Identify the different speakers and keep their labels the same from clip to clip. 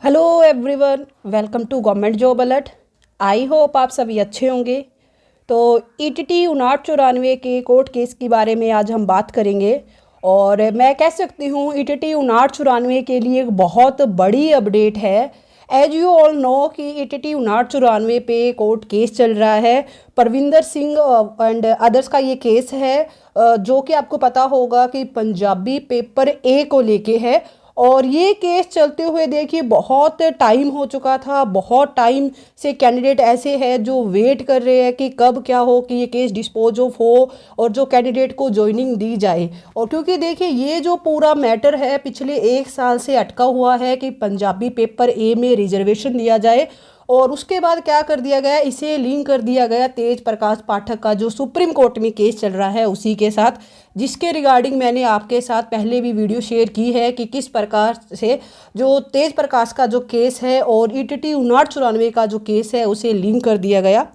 Speaker 1: Hello everyone, welcome to government job alert. I hope आप सभी अच्छे होंगे। तो ईटीटी 5994 के कोर्ट केस के बारे में आज हम बात करेंगे। और मैं कह सकती हूँ ईटीटी 5994 के लिए एक बहुत बड़ी अपडेट है। एज यू ऑल नो कि ईटीटी 5994 पे कोर्ट केस चल रहा है। परविंदर सिंह एंड अदर्स का ये केस है, जो कि आपको पता होगा कि पंजाबी पेपर ए को लेके है। और ये केस चलते हुए देखिए बहुत टाइम हो चुका था। बहुत टाइम से कैंडिडेट ऐसे हैं जो वेट कर रहे हैं कि कब क्या हो कि ये केस डिस्पोज ऑफ हो और जो कैंडिडेट को ज्वाइनिंग दी जाए। और क्योंकि देखिए ये जो पूरा मैटर है पिछले 1 साल से अटका हुआ है कि पंजाबी पेपर ए में रिजर्वेशन दिया जाए। और उसके बाद क्या कर दिया गया, इसे लिंक कर दिया गया तेज प्रकाश पाठक का जो सुप्रीम कोर्ट में केस चल रहा है उसी के साथ, जिसके रिगार्डिंग मैंने आपके साथ पहले भी वीडियो शेयर की है कि किस प्रकार से जो तेज प्रकाश का जो केस है और ईटीटी 5994 का जो केस है उसे लिंक कर दिया गया।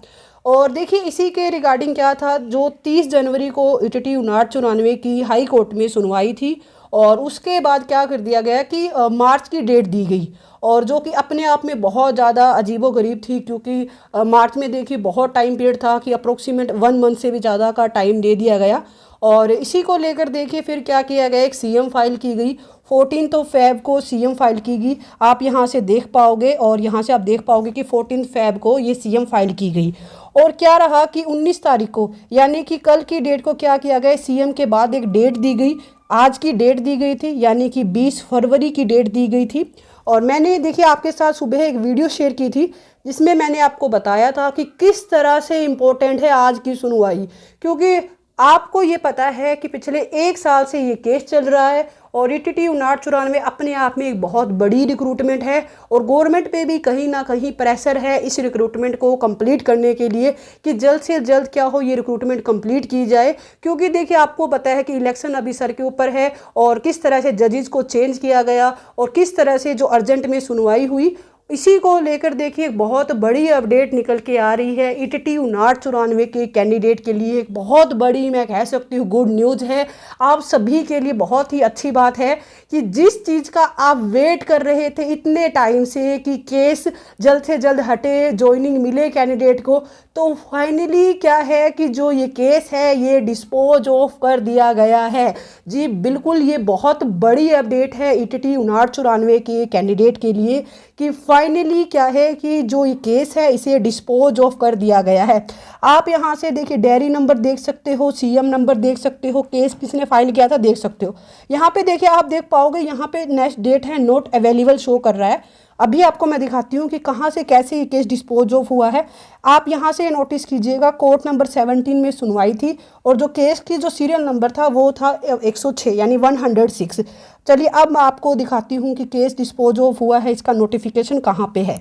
Speaker 1: और देखिए इसी के रिगार्डिंग क्या था, जो 30 जनवरी को ईटीटी 5994 की हाई कोर्ट में सुनवाई थी और उसके बाद क्या कर दिया गया कि मार्च की डेट दी गई। और जो कि अपने आप में बहुत ज़्यादा अजीबोगरीब थी, क्योंकि मार्च में देखिए बहुत टाइम पीरियड था कि अप्रोक्सीमेट 1 मंथ से भी ज़्यादा का टाइम दे दिया गया। और इसी को लेकर देखिए फिर क्या किया गया, एक सीएम फाइल की गई। 14 फेब को सीएम फाइल की गई, आप यहाँ से देख पाओगे। और यहाँ से आप देख पाओगे कि 14 फेब को ये सीएम फाइल की गई। और क्या रहा कि 19 तारीख को यानी कि कल की डेट को क्या किया गया, सीएम के बाद एक डेट दी गई। आज की डेट दी गई थी यानी कि 20 फरवरी की डेट दी गई थी। और मैंने देखिए आपके साथ सुबह एक वीडियो शेयर की थी जिसमें मैंने आपको बताया था कि किस तरह से इम्पोर्टेंट है आज की सुनवाई, क्योंकि आपको ये पता है कि पिछले 1 साल से ये केस चल रहा है। और ईटीटी 5994 अपने आप में एक बहुत बड़ी रिक्रूटमेंट है और गवर्नमेंट पे भी कहीं ना कहीं प्रेशर है इस रिक्रूटमेंट को कंप्लीट करने के लिए कि जल्द से जल्द क्या हो ये रिक्रूटमेंट कंप्लीट की जाए। क्योंकि देखिए आपको पता है कि इलेक्शन अभी सर के ऊपर है और किस तरह से जजेस को चेंज किया गया और किस तरह से जो अर्जेंट में सुनवाई हुई, इसी को लेकर देखिए एक बहुत बड़ी अपडेट निकल के आ रही है। ईटीटी 5994 के कैंडिडेट के लिए एक बहुत बड़ी, मैं कह सकती हूँ, गुड न्यूज़ है। आप सभी के लिए बहुत ही अच्छी बात है कि जिस चीज़ का आप वेट कर रहे थे इतने टाइम से कि केस जल्द से जल्द हटे, ज्वाइनिंग मिले कैंडिडेट को, तो फाइनली क्या है कि जो ये केस है ये डिस्पोज ऑफ कर दिया गया है। जी बिल्कुल, ये बहुत बड़ी अपडेट है ईटीटी 5994 के कैंडिडेट के लिए कि फाइनली क्या है कि जो ये केस है इसे डिस्पोज ऑफ कर दिया गया है। आप यहाँ से देखिए डायरी नंबर देख सकते हो, सीएम नंबर देख सकते हो, केस किसने फाइल किया था देख सकते हो। यहाँ पे देखिए आप देख पाओगे, यहाँ पे नेक्स्ट डेट है नोट अवेलेबल शो कर रहा है। अभी आपको मैं दिखाती हूँ कि कहाँ से कैसे ये केस डिस्पोज ऑफ हुआ है। आप यहाँ से नोटिस कीजिएगा, कोर्ट नंबर 17 में सुनवाई थी और जो केस की जो सीरियल नंबर था वो था 106 यानी 106। चलिए अब मैं आपको दिखाती हूँ कि केस डिस्पोज ऑफ हुआ है, इसका नोटिफिकेशन कहाँ पे है।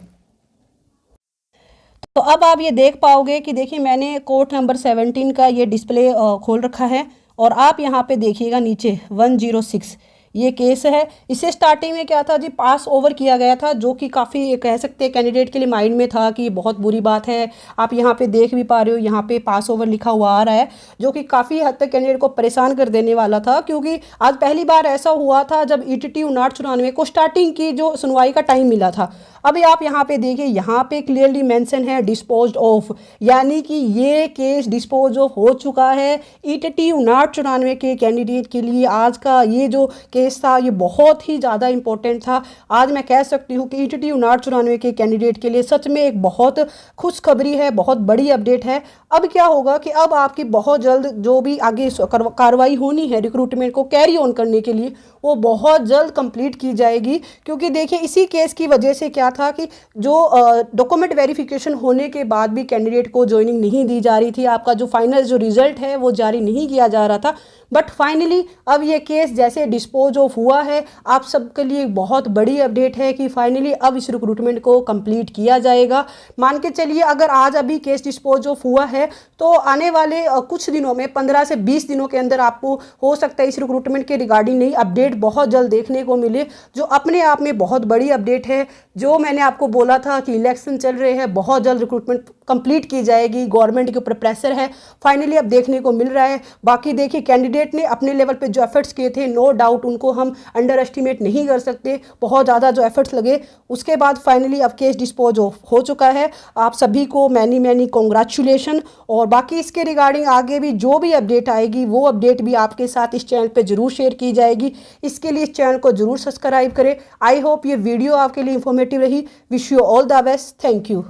Speaker 1: तो अब आप ये देख पाओगे कि देखिए मैंने कोर्ट नंबर 17 का ये डिस्प्ले खोल रखा है और आप यहाँ पे देखिएगा नीचे 106 ये केस है। इसे स्टार्टिंग में क्या था जी, पास ओवर किया गया था, जो कि काफ़ी कह सकते हैं कैंडिडेट के लिए माइंड में था कि बहुत बुरी बात है। आप यहाँ पे देख भी पा रहे हो, यहाँ पे पास ओवर लिखा हुआ आ रहा है, जो कि काफ़ी हद तक कैंडिडेट को परेशान कर देने वाला था। क्योंकि आज पहली बार ऐसा हुआ था जब ईटीटी 5994 को स्टार्टिंग की जो सुनवाई का टाइम मिला था। अभी आप यहाँ पे देखिए, यहाँ पे क्लियरली मेंशन है डिस्पोज्ड ऑफ, यानी कि ये केस डिस्पोज ऑफ हो चुका है। ईटीटी 5994 के कैंडिडेट के लिए आज का ये जो केस था ये बहुत ही ज़्यादा इंपॉर्टेंट था। आज मैं कह सकती हूँ कि ईटीटी 5994 के कैंडिडेट के लिए सच में एक बहुत खुशखबरी है, बहुत बड़ी अपडेट है। अब क्या होगा कि अब आपकी बहुत जल्द जो भी आगे कार्रवाई होनी है रिक्रूटमेंट को कैरी ऑन करने के लिए वो बहुत जल्द कंप्लीट की जाएगी। क्योंकि देखिए इसी केस की वजह से क्या था कि जो डॉक्यूमेंट वेरिफिकेशन होने के बाद भी कैंडिडेट को ज्वाइनिंग नहीं दी जा रही थी, आपका जो फाइनल जो रिजल्ट है वो जारी नहीं किया जा रहा था। बट फाइनली अब ये केस जैसे डिस्पोज ऑफ हुआ है, आप सबके लिए एक बहुत बड़ी अपडेट है कि फाइनली अब इस रिक्रूटमेंट को कंप्लीट किया जाएगा। मान के चलिए अगर आज अभी केस डिस्पोज ऑफ हुआ है तो आने वाले कुछ दिनों में 15 से 20 दिनों के अंदर आपको हो सकता है इस रिक्रूटमेंट के रिगार्डिंग नई अपडेट बहुत जल्द देखने को मिले, जो अपने आप में बहुत बड़ी अपडेट है। जो मैंने आपको बोला था कि इलेक्शन चल रहे हैं, बहुत जल्द रिक्रूटमेंट कंप्लीट की जाएगी। गवर्नमेंट के ऊपर प्रेशर है, फाइनली अब देखने को मिल रहा है। बाकी देखिए कैंडिडेट ने अपने लेवल पे जो एफर्ट्स किए थे, नो डाउट उनको हम अंडर एस्टिमेट नहीं कर सकते। बहुत ज़्यादा जो एफर्ट्स लगे, उसके बाद फाइनली अब केस डिस्पोज हो चुका है। आप सभी को मैनी मैनी कॉन्ग्रेचुलेशन। और बाकी इसके रिगार्डिंग आगे भी जो भी अपडेट आएगी वो अपडेट भी आपके साथ इस चैनल पे ज़रूर शेयर की जाएगी। इसके लिए इस चैनल को ज़रूर सब्सक्राइब करें। आई होप ये वीडियो आपके लिए इंफॉर्मेटिव रही। Wish you all the best. Thank you.